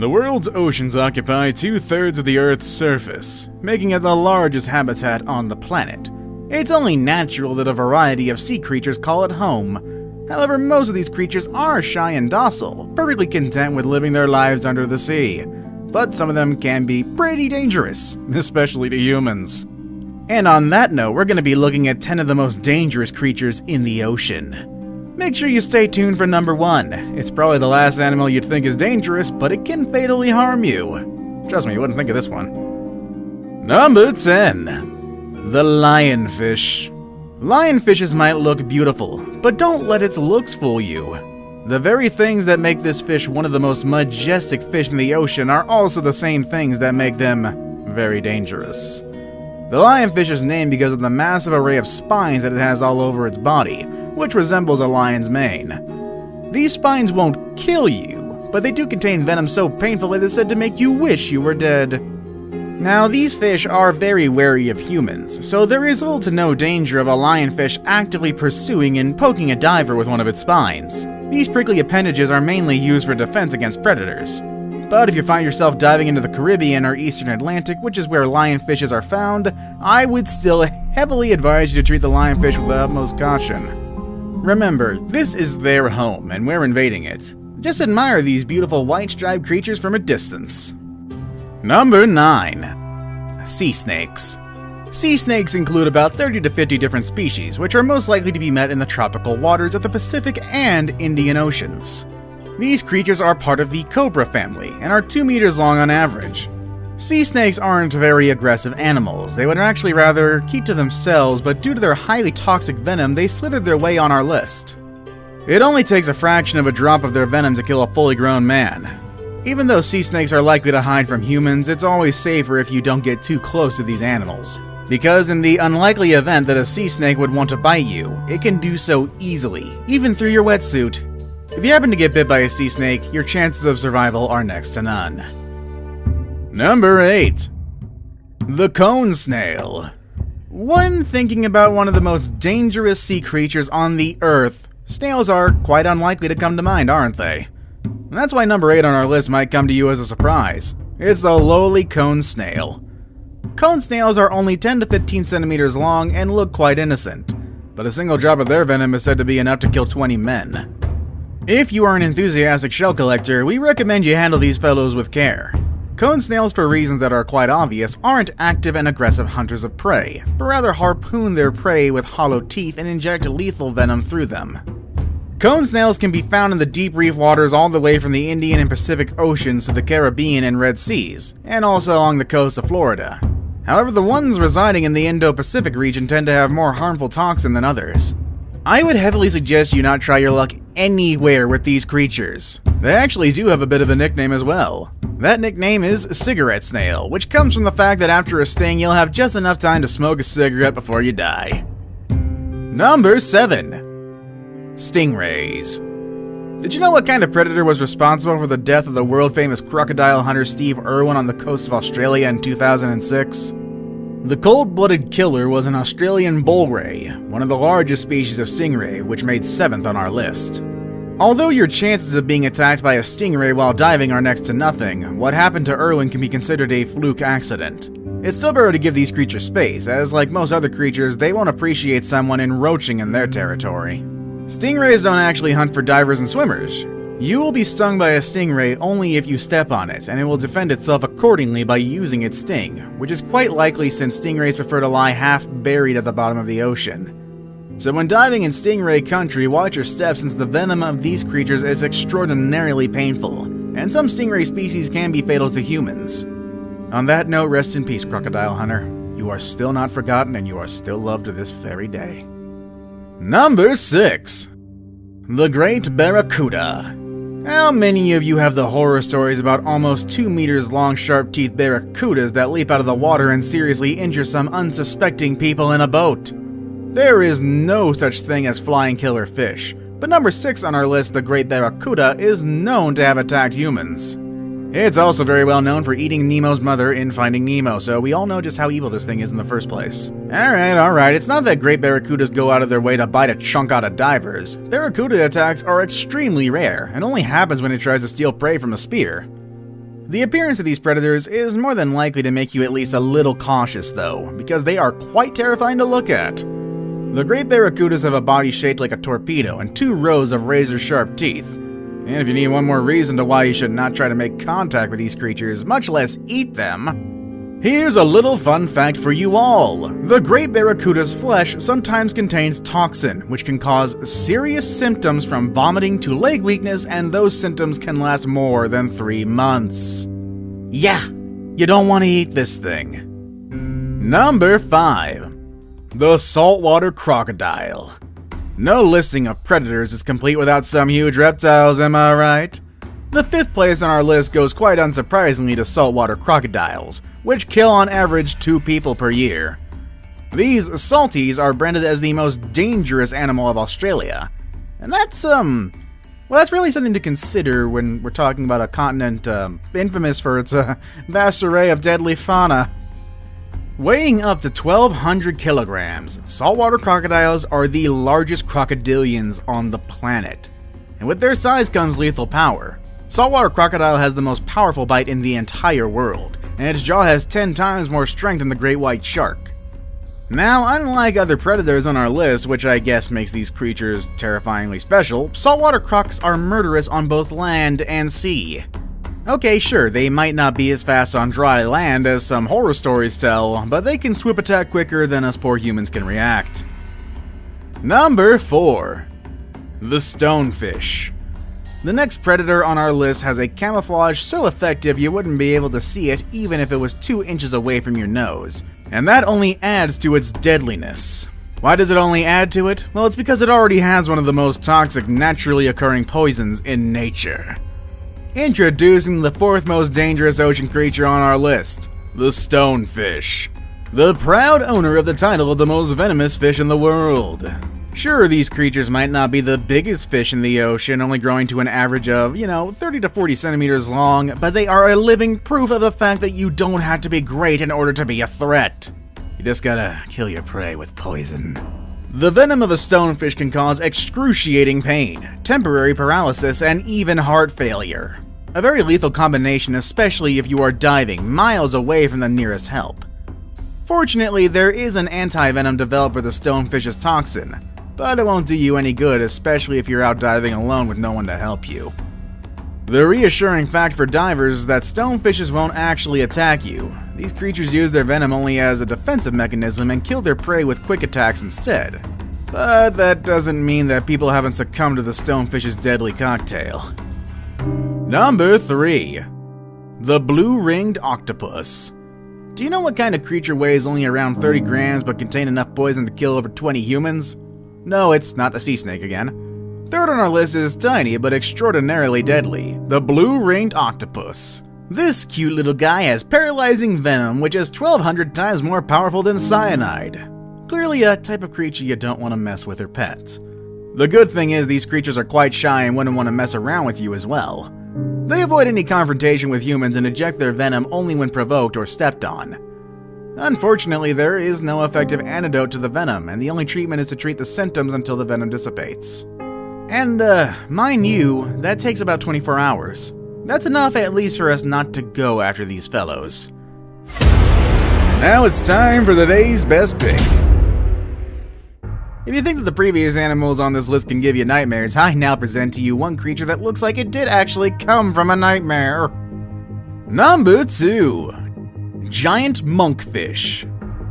The world's oceans occupy 2/3 of the Earth's surface, making it the largest habitat on the planet. It's only natural that a variety of sea creatures call it home. However, most of these creatures are shy and docile, perfectly content with living their lives under the sea. But some of them can be pretty dangerous, especially to humans. And on that note, we're going to be looking at 10 of the most dangerous creatures in the ocean. Make sure you stay tuned for number 1. It's probably the last animal you'd think is dangerous, but it can fatally harm you. Trust me, you wouldn't think of this one. Number 10. The lionfish. Lionfishes might look beautiful, but don't let its looks fool you. The very things that make this fish one of the most majestic fish in the ocean are also the same things that make them very dangerous. The lionfish is named because of the massive array of spines that it has all over its body, which resembles a lion's mane. These spines won't kill you, but they do contain venom so painful it is said to make you wish you were dead. Now, these fish are very wary of humans, so there is little to no danger of a lionfish actively pursuing and poking a diver with one of its spines. These prickly appendages are mainly used for defense against predators. But if you find yourself diving into the Caribbean or Eastern Atlantic, which is where lionfishes are found, I would still heavily advise you to treat the lionfish with the utmost caution. Remember, this is their home, and we're invading it. Just admire these beautiful white-striped creatures from a distance. Number 9. Sea snakes. Sea snakes include about 30 to 50 different species, which are most likely to be met in the tropical waters of the Pacific and Indian Oceans. These creatures are part of the cobra family, and are 2 meters long on average. Sea snakes aren't very aggressive animals. They would actually rather keep to themselves, but due to their highly toxic venom, they slithered their way on our list. It only takes a fraction of a drop of their venom to kill a fully grown man. Even though sea snakes are likely to hide from humans, it's always safer if you don't get too close to these animals. Because in the unlikely event that a sea snake would want to bite you, it can do so easily, even through your wetsuit. If you happen to get bit by a sea snake, your chances of survival are next to none. Number 8. The cone snail. When thinking about one of the most dangerous sea creatures on the Earth, snails are quite unlikely to come to mind, aren't they? And that's why number 8 on our list might come to you as a surprise. It's the lowly cone snail. Cone snails are only 10 to 15 centimeters long and look quite innocent, but a single drop of their venom is said to be enough to kill 20 men. If you are an enthusiastic shell collector, we recommend you handle these fellows with care. Cone snails, for reasons that are quite obvious, aren't active and aggressive hunters of prey, but rather harpoon their prey with hollow teeth and inject lethal venom through them. Cone snails can be found in the deep reef waters all the way from the Indian and Pacific Oceans to the Caribbean and Red Seas, and also along the coast of Florida. However, the ones residing in the Indo-Pacific region tend to have more harmful toxin than others. I would heavily suggest you not try your luck anywhere with these creatures. They actually do have a bit of a nickname as well. That nickname is cigarette snail, which comes from the fact that after a sting you'll have just enough time to smoke a cigarette before you die. Number 7. Stingrays. Did you know what kind of predator was responsible for the death of the world-famous crocodile hunter Steve Irwin on the coast of Australia in 2006? The cold-blooded killer was an Australian bull ray, one of the largest species of stingray, which made 7th on our list. Although your chances of being attacked by a stingray while diving are next to nothing, what happened to Irwin can be considered a fluke accident. It's still better to give these creatures space, as like most other creatures, they won't appreciate someone encroaching in their territory. Stingrays don't actually hunt for divers and swimmers. You will be stung by a stingray only if you step on it, and it will defend itself accordingly by using its sting, which is quite likely since stingrays prefer to lie half buried at the bottom of the ocean. So when diving in stingray country, watch your steps since the venom of these creatures is extraordinarily painful, and some stingray species can be fatal to humans. On that note, rest in peace, crocodile hunter. You are still not forgotten and you are still loved to this very day. Number 6. The Great Barracuda. How many of you have the horror stories about almost 2 meters long sharp-teethed barracudas that leap out of the water and seriously injure some unsuspecting people in a boat? There is no such thing as flying killer fish, but number 6 on our list, the Great Barracuda, is known to have attacked humans. It's also very well known for eating Nemo's mother in Finding Nemo, so we all know just how evil this thing is in the first place. Alright, it's not that great barracudas go out of their way to bite a chunk out of divers. Barracuda attacks are extremely rare, and only happens when it tries to steal prey from a spear. The appearance of these predators is more than likely to make you at least a little cautious though, because they are quite terrifying to look at. The great barracudas have a body shaped like a torpedo and 2 rows of razor-sharp teeth. And if you need one more reason to why you should not try to make contact with these creatures, much less eat them, here's a little fun fact for you all. The great barracuda's flesh sometimes contains toxin, which can cause serious symptoms from vomiting to leg weakness, and those symptoms can last more than 3 months. Yeah, you don't want to eat this thing. Number 5. The saltwater crocodile. No listing of predators is complete without some huge reptiles, am I right? The 5th place on our list goes quite unsurprisingly to saltwater crocodiles, which kill on average 2 people per year. These salties are branded as the most dangerous animal of Australia, and that's really something to consider when we're talking about a continent infamous for its vast array of deadly fauna. Weighing up to 1,200 kilograms, saltwater crocodiles are the largest crocodilians on the planet. And with their size comes lethal power. Saltwater crocodile has the most powerful bite in the entire world, and its jaw has 10 times more strength than the great white shark. Now, unlike other predators on our list, which I guess makes these creatures terrifyingly special, saltwater crocs are murderous on both land and sea. Okay, sure, they might not be as fast on dry land as some horror stories tell, but they can swoop attack quicker than us poor humans can react. Number 4. The stonefish. The next predator on our list has a camouflage so effective you wouldn't be able to see it even if it was 2 inches away from your nose, and that only adds to its deadliness. Why does it only add to it? Well, it's because it already has one of the most toxic naturally occurring poisons in nature. Introducing the 4th most dangerous ocean creature on our list, the stonefish. The proud owner of the title of the most venomous fish in the world. Sure, these creatures might not be the biggest fish in the ocean, only growing to an average of, 30 to 40 centimeters long, but they are a living proof of the fact that you don't have to be great in order to be a threat. You just gotta kill your prey with poison. The venom of a stonefish can cause excruciating pain, temporary paralysis, and even heart failure. A very lethal combination, especially if you are diving miles away from the nearest help. Fortunately, there is an anti-venom developed for the stonefish's toxin, but it won't do you any good, especially if you're out diving alone with no one to help you. The reassuring fact for divers is that stonefishes won't actually attack you. These creatures use their venom only as a defensive mechanism and kill their prey with quick attacks instead. But that doesn't mean that people haven't succumbed to the stonefish's deadly cocktail. Number 3. The blue-ringed octopus. Do you know what kind of creature weighs only around 30 grams but contain enough poison to kill over 20 humans? No, it's not the sea snake again. 3rd on our list is tiny but extraordinarily deadly, the blue-ringed octopus. This cute little guy has paralyzing venom which is 1,200 times more powerful than cyanide. Clearly a type of creature you don't want to mess with or pet. The good thing is these creatures are quite shy and wouldn't want to mess around with you as well. They avoid any confrontation with humans and eject their venom only when provoked or stepped on. Unfortunately, there is no effective antidote to the venom, and the only treatment is to treat the symptoms until the venom dissipates. And, mind you, that takes about 24 hours. That's enough at least for us not to go after these fellows. Now it's time for the day's best pick. If you think that the previous animals on this list can give you nightmares, I now present to you one creature that looks like it did actually come from a nightmare. Number 2. Giant monkfish.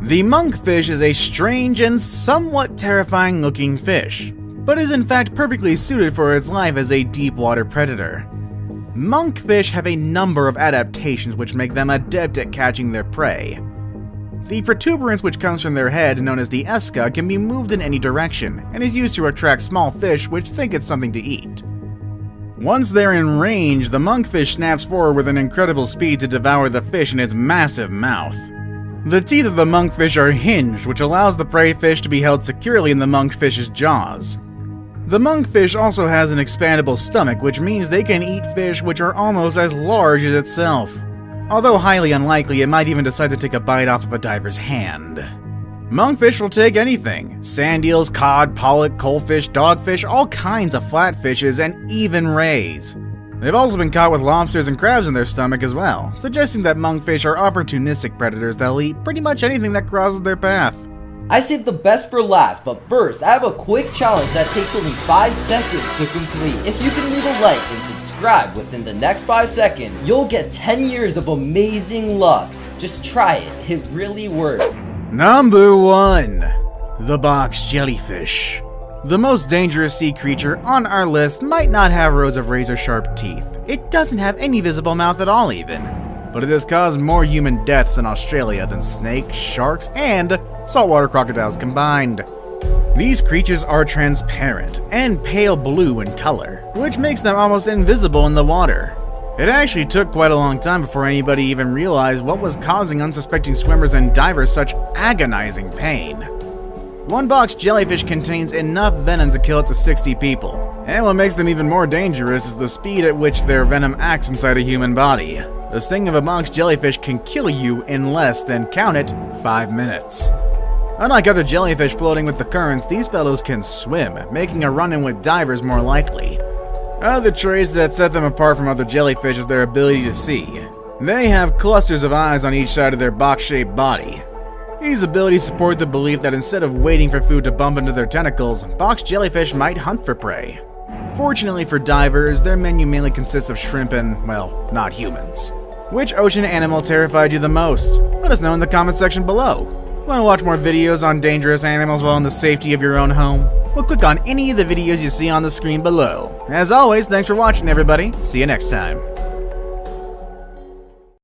The monkfish is a strange and somewhat terrifying looking fish, but is in fact perfectly suited for its life as a deep water predator. Monkfish have a number of adaptations which make them adept at catching their prey. The protuberance which comes from their head, known as the esca, can be moved in any direction, and is used to attract small fish which think it's something to eat. Once they're in range, the monkfish snaps forward with an incredible speed to devour the fish in its massive mouth. The teeth of the monkfish are hinged, which allows the prey fish to be held securely in the monkfish's jaws. The monkfish also has an expandable stomach, which means they can eat fish which are almost as large as itself. Although highly unlikely, it might even decide to take a bite off of a diver's hand. Monkfish will take anything. Sand eels, cod, pollock, coalfish, dogfish, all kinds of flatfishes, and even rays. They've also been caught with lobsters and crabs in their stomach as well, suggesting that monkfish are opportunistic predators that'll eat pretty much anything that crosses their path. I saved the best for last, but first, I have a quick challenge that takes only 5 seconds to complete. If you can leave a like and subscribe within the next 5 seconds, you'll get 10 years of amazing luck. Just try it, it really works. Number 1. The box jellyfish. The most dangerous sea creature on our list might not have rows of razor-sharp teeth. It doesn't have any visible mouth at all even. But it has caused more human deaths in Australia than snakes, sharks, and saltwater crocodiles combined. These creatures are transparent and pale blue in color, which makes them almost invisible in the water. It actually took quite a long time before anybody even realized what was causing unsuspecting swimmers and divers such agonizing pain. One box jellyfish contains enough venom to kill up to 60 people, and what makes them even more dangerous is the speed at which their venom acts inside a human body. The sting of a box jellyfish can kill you in less than, count it, 5 minutes. Unlike other jellyfish floating with the currents, these fellows can swim, making a run-in with divers more likely. Other traits that set them apart from other jellyfish is their ability to see. They have clusters of eyes on each side of their box-shaped body. These abilities support the belief that instead of waiting for food to bump into their tentacles, box jellyfish might hunt for prey. Fortunately for divers, their menu mainly consists of shrimp and, well, not humans. Which ocean animal terrified you the most? Let us know in the comment section below. Want to watch more videos on dangerous animals while in the safety of your own home? Well, click on any of the videos you see on the screen below. As always, thanks for watching everybody. See you next time.